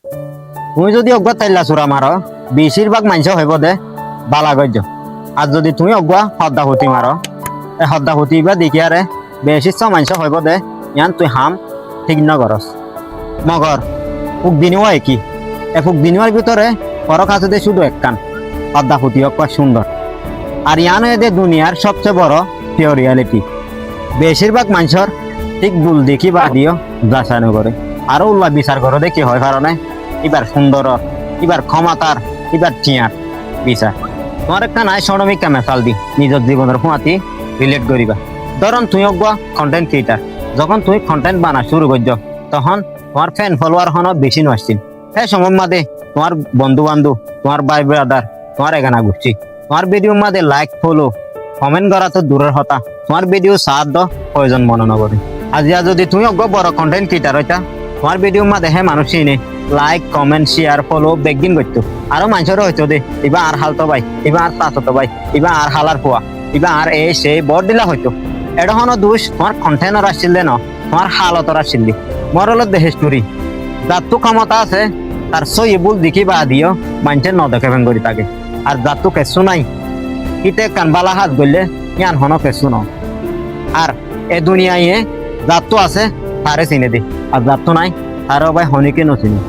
তুমি যদি অজ্ঞা তাইলা চূড়া মারো বেশিরভাগ মানুষ হইব দে বালা গজ্য। আর যদি তুমি অজ্ঞা হদ্দা হুতি মারো এই হদ্দা হুতি বা দেখি আরে বেশি মানুষ হইব দে ইয়ান তুই হাম ঠিক নগরস মগর ফুক বিনিওয়া কি এ ফুক বিনিওয়ার ভিতরে ফরক আছে দে শুধু একখান হদ্দা হুতি অক্কা সুন্দর। আর ইয়ান দে দুনিয়ার সবচেয়ে বড় পিওর রিয়ালিটি। বেশিরভাগ মানুষের ঠিক ভুল দেখি বা দিও যাচাই নকরে আরো উল্লাহ বিচার করো দে কি হয় কারণে এবার সুন্দর এবার ক্ষমতার এবার চিয়ার বিচার। তোমার একটা নাই সরমিকা মেসাল দি নিজের জীবনের হুঁয়াতি রিলেট করিবা। ধরুন তুই অগুয়া কন্টেন্ট ক্রিয়েটার, যখন তুই কন্টেন্ট বানা শুরু করছ তখন তোমার ফ্যান ফলোয়ার হন বেশি নআসছিল। সেই সময় মাদে তোমার বন্ধু বান্ধব তোমার ভাই ব্রাদার তোমার এখানা ঘুরছি তোমার ভিডিও মাদে লাইক ফলো কমেন্ট করা তো দূরের কথা তোমার ভিডিও সাথ দ প্রয়োজন মনে নকরে। আজি যদি তুমি অজ্ঞ বড় কন্টেন্ট ক্রিয়েটার হইতা তোমার ভিডিও মাদে হে মানুষ চিনে like comment share follow begin করতো আরো মানুষেরও হইতো দে এবা আর হালতো ভাই এবা আর তাতো ভাই এবা আর হালার পোয়া এবা আর এই সেই বড় দিলা হইতো। এটা হনো দোষ তোমার কন্টেন্টর আসছিল ন তোমার হালতর আসছিল মরলত দেহে স্টোরি যার তো ক্ষমতা আছে তার সই বুল দেখি বা দিও মানুষের নদকে ভেঙ করি থাকে। আর যার তো কেঁচু নাই কিতে কানবালা হাত গড়লে ইয়ান হনো কেঁচু ন। আর এ দুনিয়ায় যার তো আছে তারে চিনে দে আর যার তো নাই তারও ভাই হনিকে নচিনি।